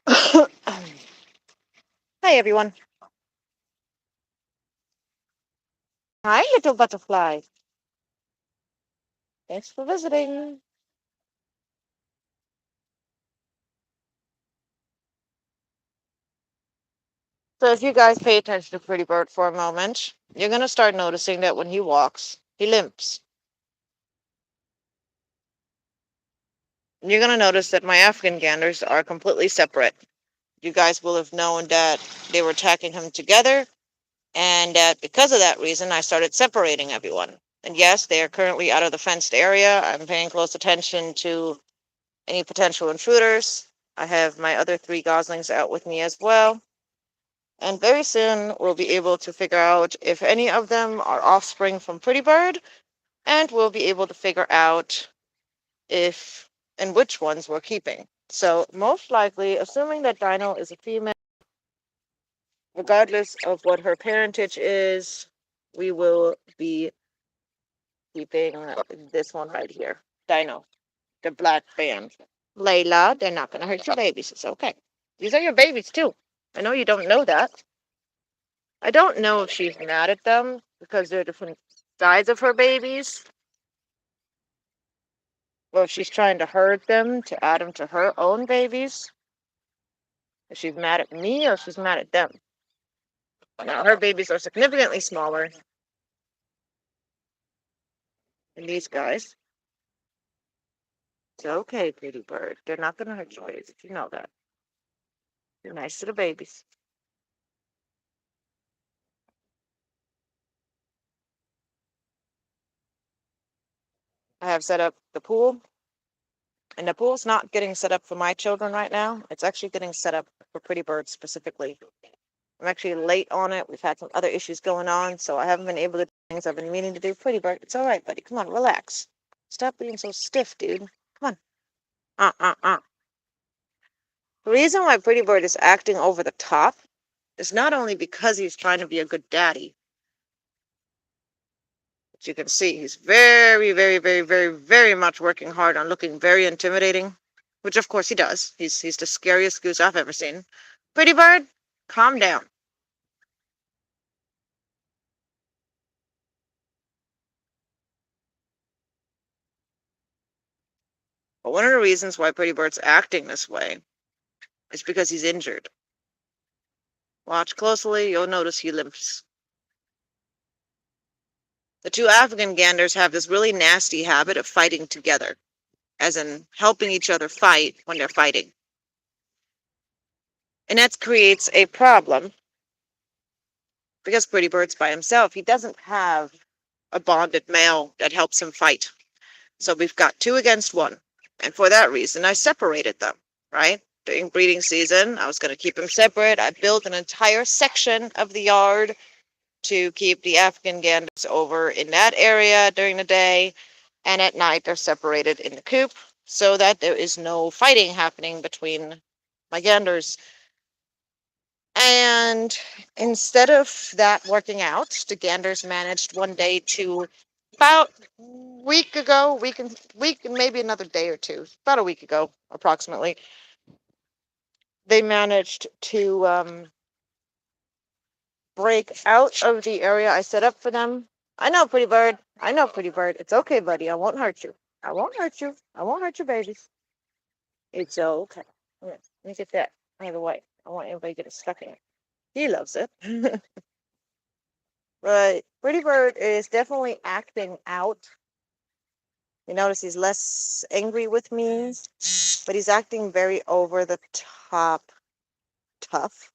Hi, everyone. Hi, little butterfly. Thanks for visiting. So, if you guys pay attention to Pretty Bird for a moment, you're going to start noticing that when he walks, he limps. You're going to notice that my African ganders are completely separate. You guys will have known that they were attacking him together, and that because of that reason, I started separating everyone. And yes, they are currently out of the fenced area. I'm paying close attention to any potential intruders. I have my other three goslings out with me as well. And very soon we'll be able to figure out if any of them are offspring from Pretty Bird, and we'll be able to figure out if and which ones we're keeping. So most likely, assuming that Dino is a female, regardless of what her parentage is, we will be keeping this one right here, Dino, the black band. Layla, they're not going to hurt your babies. It's okay. These are your babies too. I know you don't know that. I don't know if she's mad at them because they're different sides of her babies, or if she's trying to herd them to add them to her own babies. If she's mad at me or if she's mad at them. Now, her babies are significantly smaller than these guys. It's okay, pretty bird. They're not going to hurt your babies. You know that. You're nice to the babies. I have set up the pool, and the pool's not getting set up for my children right now. It's actually getting set up for Pretty Bird specifically. I'm actually late on it. We've had some other issues going on, so I haven't been able to do things I've been meaning to do. Pretty Bird, it's all right, buddy. Come on, relax. Stop being so stiff, dude. Come on. Uh. The reason why Pretty Bird is acting over the top is not only because he's trying to be a good daddy. As you can see, he's very, very, very, very, very much working hard on looking very intimidating, which of course he does. He's the scariest goose I've ever seen. Pretty Bird, calm down. But one of the reasons why Pretty Bird's acting this way is because he's injured. Watch closely, you'll notice he limps. The two African ganders have this really nasty habit of fighting together, as in helping each other fight when they're fighting. And that creates a problem because Pretty Bird's by himself. He doesn't have a bonded male that helps him fight. So we've got two against one. And for that reason, I separated them, right? During breeding season, I was going to keep them separate. I built an entire section of the yard to keep the African ganders over in that area during the day, and at night they're separated in the coop so that there is no fighting happening between my ganders. And instead of that working out, the ganders managed one day to, about week ago, week and maybe another day or two, about a week ago approximately, they managed to break out of the area I set up for them. I know, pretty bird. I know, pretty bird. It's okay, buddy. I won't hurt you. I won't hurt you. I won't hurt your babies. It's okay. Here, let me get that out of the way. I want everybody to get it stuck in it. He loves it. Right. Pretty bird is definitely acting out. You notice he's less angry with me, but he's acting very over the top tough.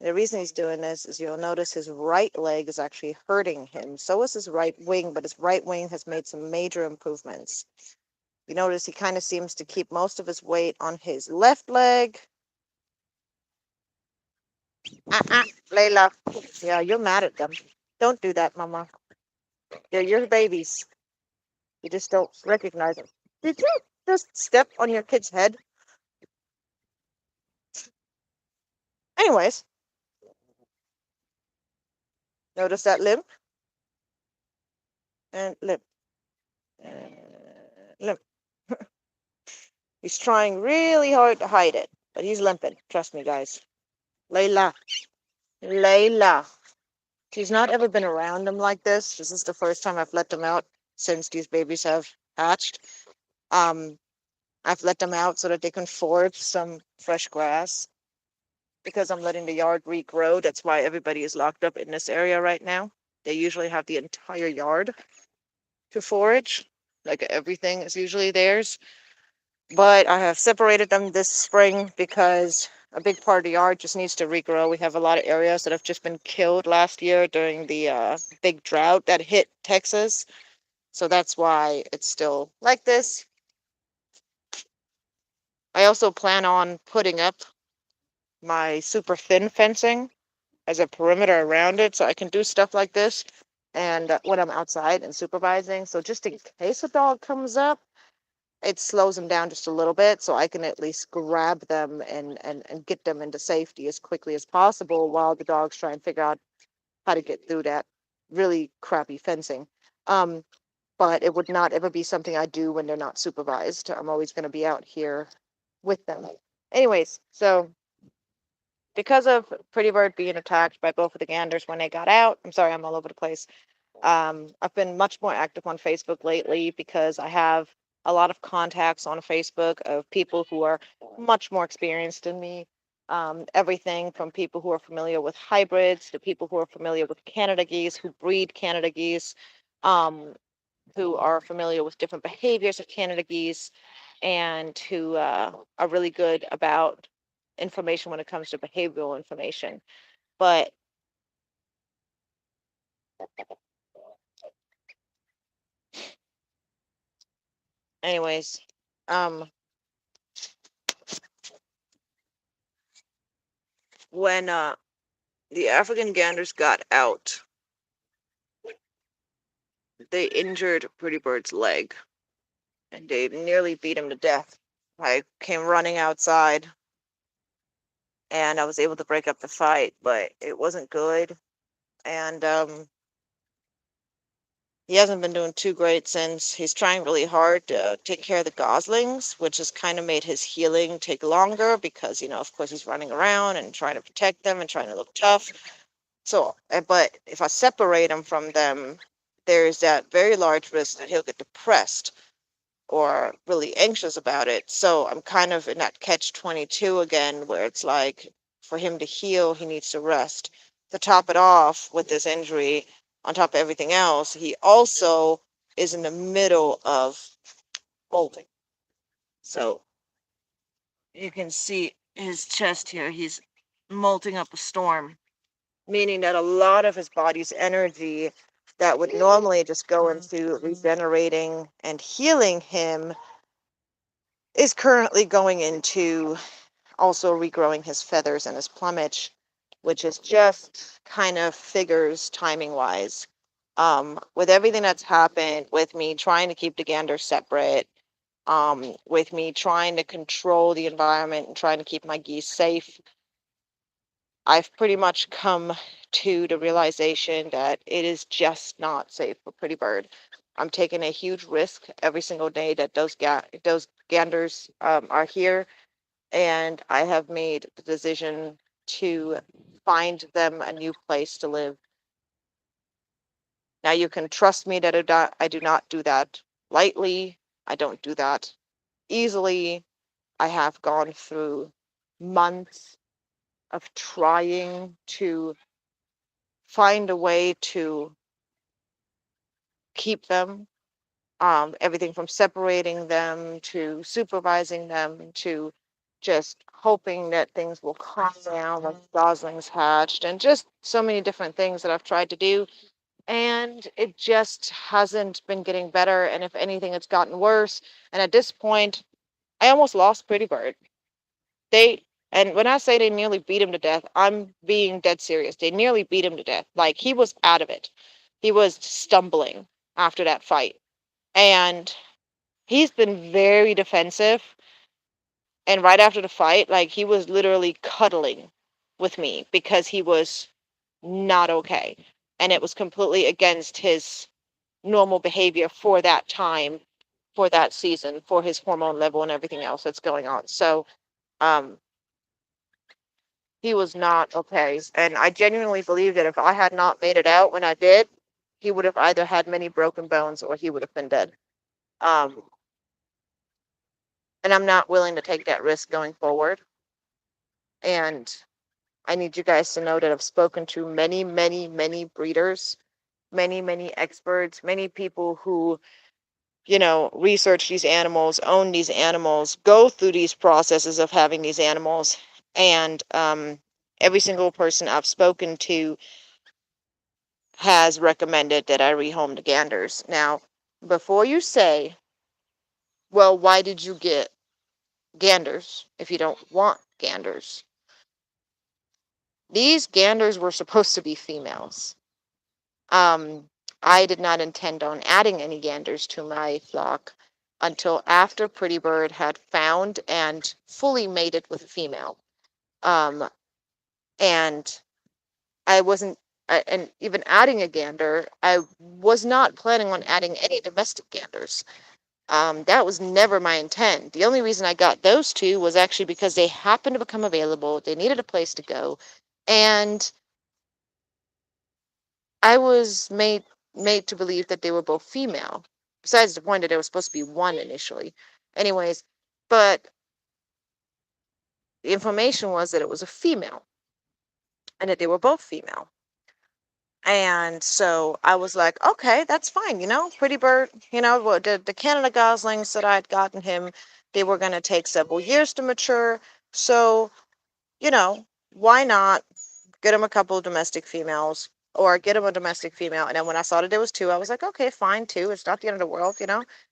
The reason he's doing this is you'll notice his right leg is actually hurting him. So is his right wing, but his right wing has made some major improvements. You notice he kind of seems to keep most of his weight on his left leg. Layla. Yeah, you're mad at them. Don't do that, Mama. They're your babies. You just don't recognize them. Did you just step on your kid's head? Anyways, notice that limp and limp. Limp. He's trying really hard to hide it. but he's limping. Trust me, guys. Layla, Layla. She's not ever been around him like this. This is the first time I've let them out since these babies have hatched. Um, I've let them out so that they can forage some fresh grass because I'm letting the yard regrow. That's why everybody is locked up in this area right now. They usually have the entire yard to forage. Like everything is usually theirs. But I have separated them this spring because a big part of the yard just needs to regrow. We have a lot of areas that have just been killed last year during the big drought that hit Texas. So that's why it's still like this. I also plan on putting up my super thin fencing as a perimeter around it so I can do stuff like this and when I'm outside and supervising. So just in case a dog comes up, it slows them down just a little bit so I can at least grab them and get them into safety as quickly as possible while the dogs try and figure out how to get through that really crappy fencing. Um, but it would not ever be something I do when they're not supervised. I'm always going to be out here with them. Anyways, so because of Pretty Bird being attacked by both of the ganders when they got out, I'm sorry, I'm all over the place. I've been much more active on Facebook lately because I have a lot of contacts on Facebook of people who are much more experienced than me. Everything from people who are familiar with hybrids to people who are familiar with Canada geese, who breed Canada geese, um, who are familiar with different behaviors of Canada geese, and who are really good about information when it comes to behavioral information. But anyways, um, when the African ganders got out, they injured Pretty Bird's leg and they nearly beat him to death. I came running outside and I was able to break up the fight, but it wasn't good. And he hasn't been doing too great since. He's trying really hard to take care of the goslings, which has kind of made his healing take longer because, of course, he's running around and trying to protect them and trying to look tough. So, but if I separate him from them, there's that very large risk that he'll get depressed or really anxious about it. So I'm kind of in that catch 22 again, where it's like for him to heal, he needs to rest. To top it off with this injury, on top of everything else, he also is in the middle of molting. So you can see his chest here, he's molting up a storm, meaning that a lot of his body's energy that would normally just go into regenerating and healing him is currently going into also regrowing his feathers and his plumage, which is just kind of figures timing wise. With everything that's happened, with me trying to keep the gander separate, with me trying to control the environment and trying to keep my geese safe, I've pretty much come to the realization that it is just not safe for Pretty Bird. I'm taking a huge risk every single day that those ganders are here, and I have made the decision to find them a new place to live. Now you can trust me that I do not do that lightly. I don't do that easily. I have gone through months of trying to find a way to keep them. Everything from separating them to supervising them to just hoping that things will calm down when goslings hatched, and just so many different things that I've tried to do. And it just hasn't been getting better. And if anything, it's gotten worse. And at this point, I almost lost Pretty Bird. They, and when I say they nearly beat him to death, I'm being dead serious. They nearly beat him to death. Like he was out of it. He was stumbling after that fight. And he's been very defensive. And right after the fight, like he was literally cuddling with me because he was not okay. And it was completely against his normal behavior for that time, for that season, for his hormone level and everything else that's going on. So, um, He was not okay. And I genuinely believe that if I had not made it out when I did, he would have either had many broken bones or he would have been dead. Um, and I'm not willing to take that risk going forward. And I need you guys to know that I've spoken to many, many, many breeders, many, many experts, many people who, research these animals, own these animals, go through these processes of having these animals. And every single person I've spoken to has recommended that I rehome the ganders. Now, before you say, well, why did you get ganders if you don't want ganders? These ganders were supposed to be females. Um, I did not intend on adding any ganders to my flock until after Pretty Bird had found and fully mated with a female. Um, and I wasn't, and even adding a gander, I was not planning on adding any domestic ganders. That was never my intent. The only reason I got those two was actually because they happened to become available. They needed a place to go, and I was made to believe that they were both female. Besides the point that there was supposed to be one initially. Anyways, but the information was that it was a female and that they were both female. And so I was like, okay, that's fine. Pretty Bird, the Canada Goslings that I had gotten him, they were going to take several years to mature. So, you know, why not get him a couple of domestic females or get him a domestic female? And then when I saw that there was two, I was like, okay, fine, two. It's not the end of the world.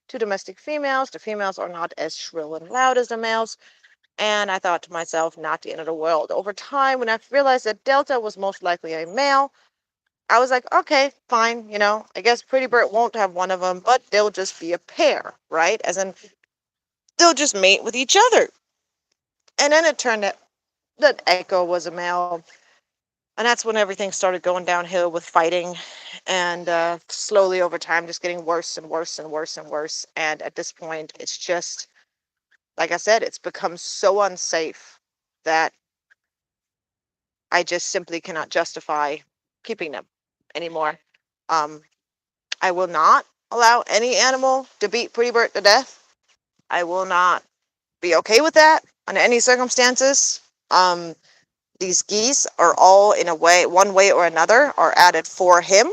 Two domestic females. The females are not as shrill and loud as the males. And I thought to myself, not the end of the world. Over time, when I realized that Delta was most likely a male, I was like, okay, fine, I guess Pretty Bird won't have one of them, but they'll just be a pair, right? As in, they'll just mate with each other. And then it turned out that Echo was a male, and that's when everything started going downhill with fighting, and slowly over time, just getting worse and worse and worse and worse. And at this point, it's just, like I said, it's become so unsafe that I just simply cannot justify keeping them anymore. Um, I will not allow any animal to beat Pretty Bird to death. I will not be okay with that under any circumstances. Um, these geese are all in a way, one way or another, are added for him.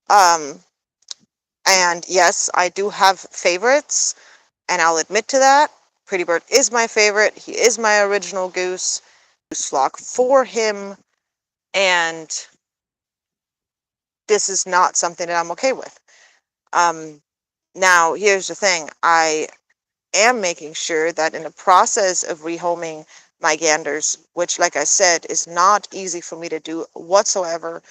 Um, and yes, I do have favorites, and I'll admit to that. Pretty Bird is my favorite. He is my original goose flock for him, and this is not something that I'm okay with. Um, Now, here's the thing. I am making sure that in the process of rehoming my ganders, which, like I said, is not easy for me to do whatsoever,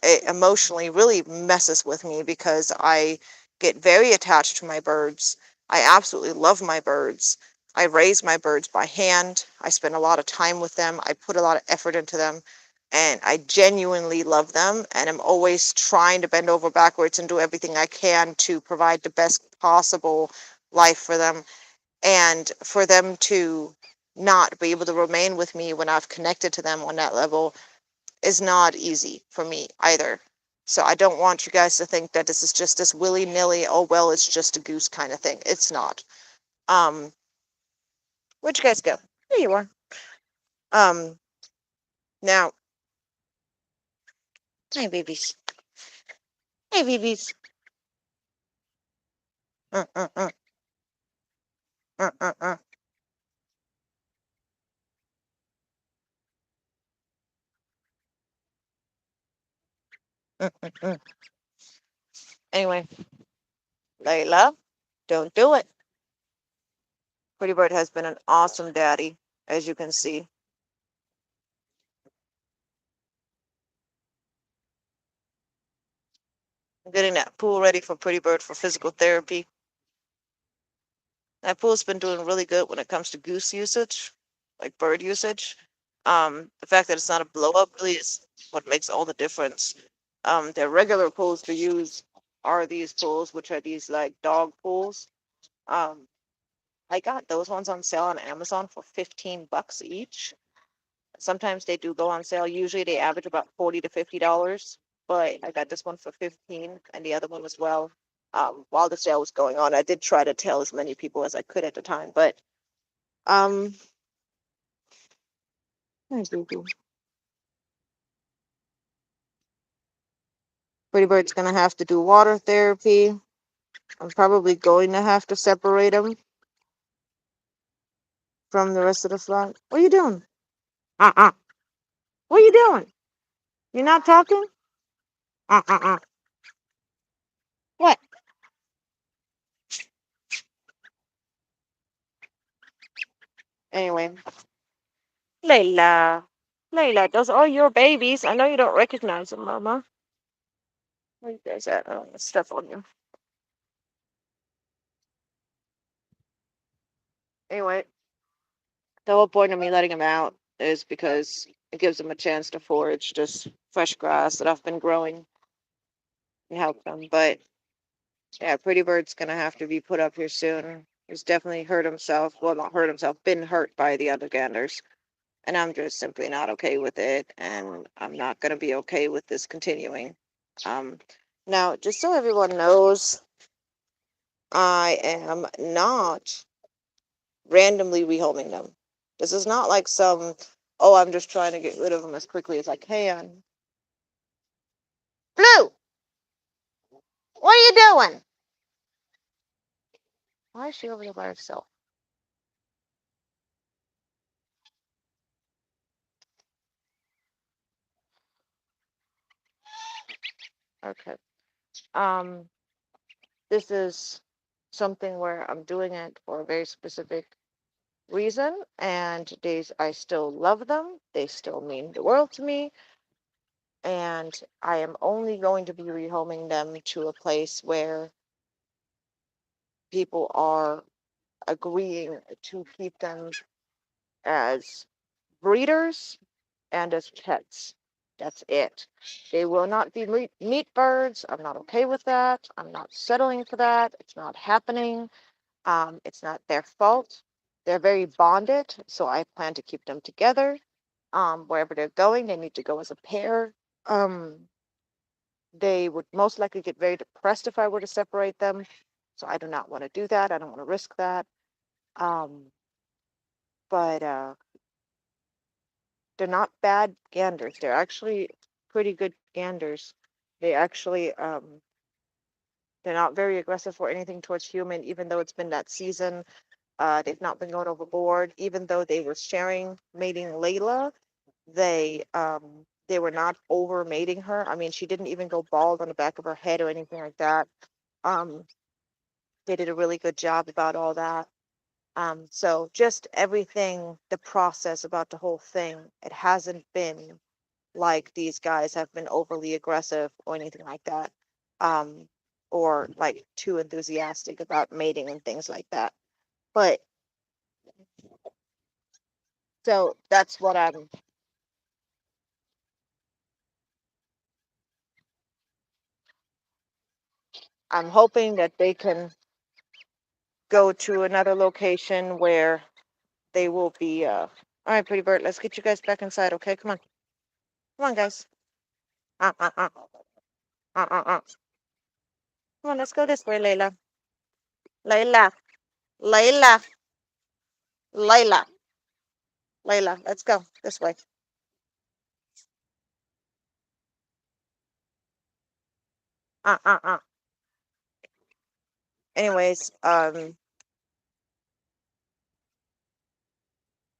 it emotionally really messes with me because I get very attached to my birds. I absolutely love my birds. I raise my birds by hand. I spend a lot of time with them. I put a lot of effort into them, and I genuinely love them. And I'm always trying to bend over backwards and do everything I can to provide the best possible life for them. And for them to not be able to remain with me when I've connected to them on that level is not easy for me either. So I don't want you guys to think that this is just this willy-nilly, oh well, it's just a goose kind of thing. It's not. Um, where'd you guys go? There you are. Um, Now, hey babies. Hey babies. Uh, uh, uh, uh, uh, uh, uh. Anyway, Layla, don't do it. Pretty Bird has been an awesome daddy, as you can see. I'm getting that pool ready for Pretty Bird for physical therapy. That pool's been doing really good when it comes to goose usage, like bird usage. The fact that it's not a blow up really is what makes all the difference. Their regular pools to use are these pools, which are these like dog pools. Um, I got those ones on sale on Amazon for $15 each. Sometimes they do go on sale. Usually they average about $40 to $50, but I got this one for 15 and the other one as well. While the sale was going on, I did try to tell as many people as I could at the time, but um, Pretty Bird's gonna have to do water therapy. I'm probably going to have to separate him from the rest of the flock. What are you doing? Uh-uh. What are you doing? You're not talking? Uh-uh-uh. What? Anyway, Layla. Layla, those are your babies. I know you don't recognize them, Mama. Where you guys at? Oh, stuff on you. Anyway, the whole point of me letting them out is because it gives them a chance to forage just fresh grass that I've been growing and help them. But yeah, Pretty Bird's gonna have to be put up here soon. He's definitely hurt himself. Well, not hurt himself, been hurt by the other ganders. And I'm just simply not okay with it. And I'm not gonna be okay with this continuing. Um, Now, just so everyone knows, I am not randomly rehoming them. This is not like some, oh, I'm just trying to get rid of them as quickly as I can. Blue, what are you doing? Why is she over there by herself? Okay. Um, this is something where I'm doing it for a very specific reason, and I still love them. They still mean the world to me, and I am only going to be rehoming them to a place where people are agreeing to keep them as breeders and as pets. That's it. They will not be meat birds. I'm not okay with that. I'm not settling for that. It's not happening. It's not their fault. They're very bonded, so I plan to keep them together. Wherever they're going, they need to go as a pair. They would most likely get very depressed if I were to separate them. So I do not want to do that. I don't want to risk that. Um, but They're not bad ganders. They're actually pretty good ganders. They actually they're not very aggressive or anything towards human, even though it's been that season. They've not been going overboard, even though they were sharing mating Layla. They were not over mating her. I mean, she didn't even go bald on the back of her head or anything like that. Um, they did a really good job about all that. So just everything, the process about the whole thing, it hasn't been like these guys have been overly aggressive or anything like that, um, or like too enthusiastic about mating and things like that. But so that's what I'm hoping that they can go to another location where they will be. All right, Pretty Bird, let's get you guys back inside. Okay, come on, guys. Uh, uh, uh, uh. Come on, let's go this way, Layla. Layla, Layla, Layla, Layla. Let's go this way. Uh, uh, uh. Anyways, I'm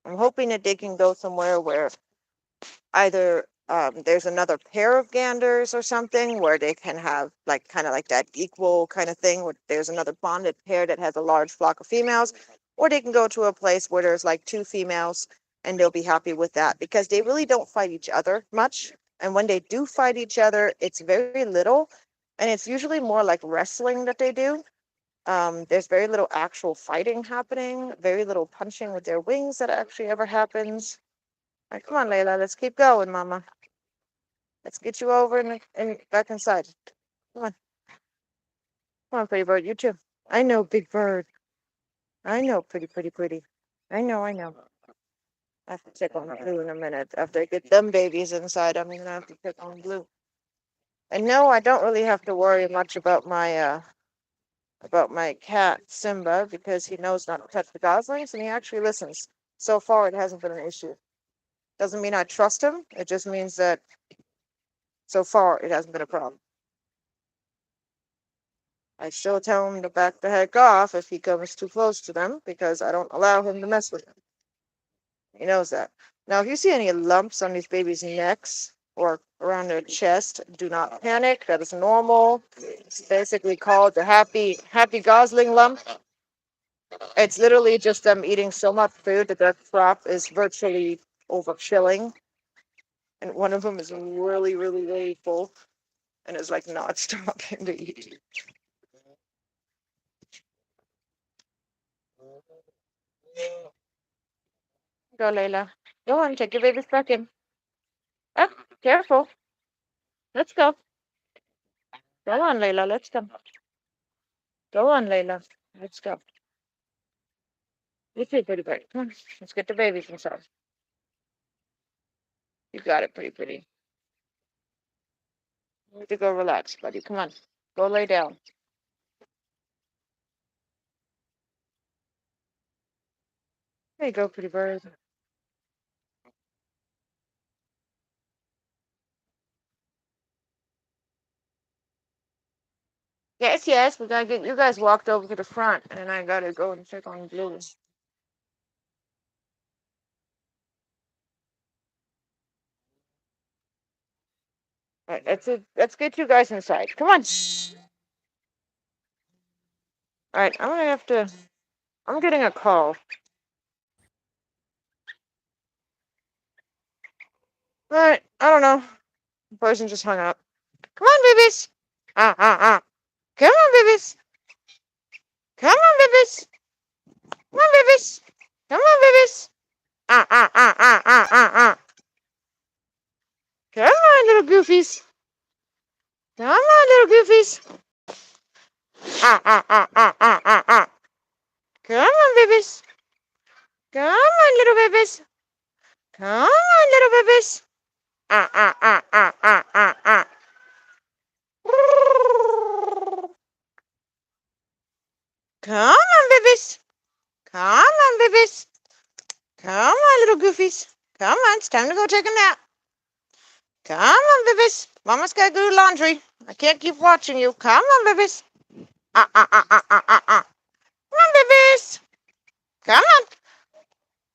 hoping that they can go somewhere where either there's another pair of ganders or something where they can have like kind of like that equal kind of thing where there's another bonded pair that has a large flock of females, or they can go to a place where there's like two females and they'll be happy with that because they really don't fight each other much. And when they do fight each other, it's very little, and it's usually more like wrestling that they do. There's very little actual fighting happening, very little punching with their wings that actually ever happens. All right, come on, Layla, let's keep going, Mama. Let's get you over and back inside. Come on, pretty bird, you too. I know, big bird. I know, pretty. I know. I have to check on Blue in a minute. After I get them babies inside, I'm gonna have to check on Blue. And no, I don't really have to worry much about my cat Simba because he knows not to touch the goslings and he actually listens. So far, it hasn't been an issue. Doesn't mean I trust him. It just means that so far it hasn't been a problem. I still tell him to back the heck off if he comes too close to them because I don't allow him to mess with them. He knows that. Now, if you see any lumps on these babies' necks or around their chest, do not panic. That is normal. It's basically called the happy gosling lump. It's literally just them eating so much food that their crop is virtually overfilling. And one of them is really, really, really full and is like not stopping to eat. Go, Layla. Go on, take your baby's back in. Oh, careful. Let's go. Go on, Layla. Let's go. Go on, Layla. Let's go. You too, pretty bird. Come on. Let's get the babies inside. You got it, pretty pretty. You need to go relax, buddy. Come on. Go lay down. There you go, pretty bird. Yes, yes. We gotta get you guys walked over to the front, and then I gotta go and check on Blue. All right, that's it. Let's get you guys inside. Come on. All right, I'm gonna have to. I'm getting a call. All right, I don't know. The person just hung up. Come on, babies. Come on, babies. Come on, babies. Come on, babies. Come on, babies. Come on, little goofies. Come on, little goofies. Come on, babies. Come on, little babies. Come on, little babies. Come on, babies. Come on, babies. Come on, little goofies. Come on, it's time to go take a nap. Come on, babies. Mama's got to do laundry. I can't keep watching you. Come on, babies. Come on, babies. Come on.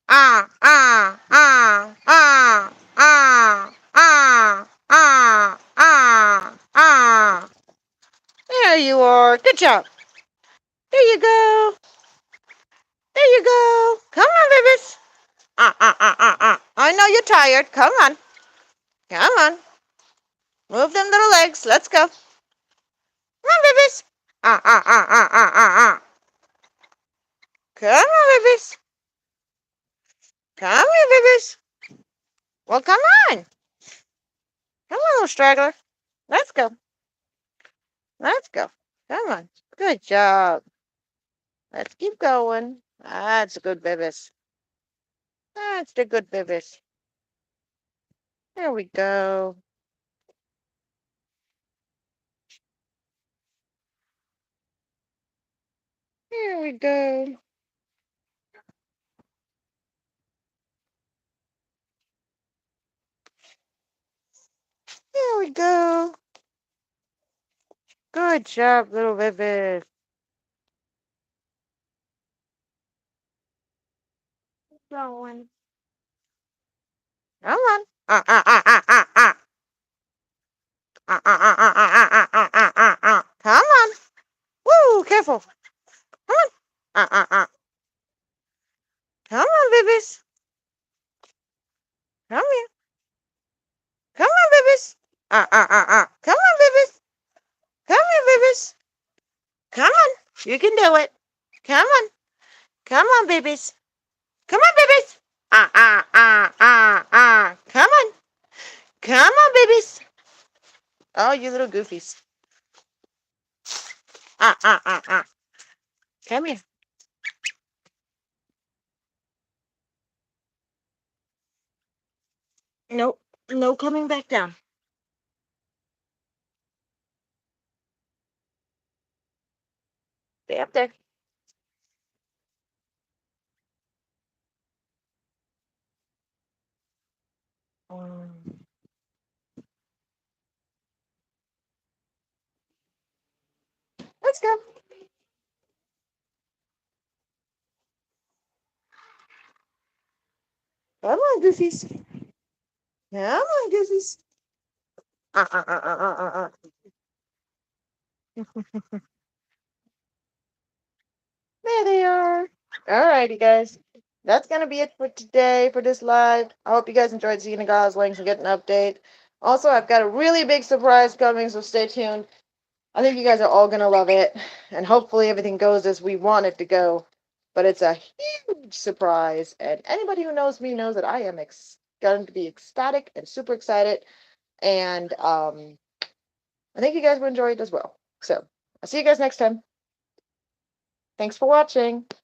Ah, ah, ah, ah, ah, ah, ah, ah, ah. There you are. Good job. There you go. There you go. Come on, babies. I know you're tired. Come on. Come on. Move them little legs. Let's go. Come on, babies. Ah. Come on, babies. Come here, babies. Well, come on. Come on, little straggler. Let's go. Let's go. Come on. Good job. Let's keep going. That's a good babies. That's the good babies. There we go. Here we go. Here we go. Good job, little babies. Going. Come on. Come on. Woo, careful. Come on. Come on, babies. Come here. Come on, babies. Come on, babies. Come here, babies. Come on. You can do it. Come on. Come on, babies. Come on, babies. Come on. Come on, babies. Oh, you little goofies. Come here. Nope. No coming back down. Stay up there. Mm. Let's go. Come on, goofies. Come on, goofies. There they are. All righty, guys. That's going to be it for today for this live. I hope you guys enjoyed seeing the Goslings and getting an update. Also, I've got a really big surprise coming, so stay tuned. I think you guys are all going to love it. And hopefully everything goes as we want it to go. But it's a huge surprise. And anybody who knows me knows that I am going to be ecstatic and super excited. And I think you guys will enjoy it as well. So I'll see you guys next time. Thanks for watching.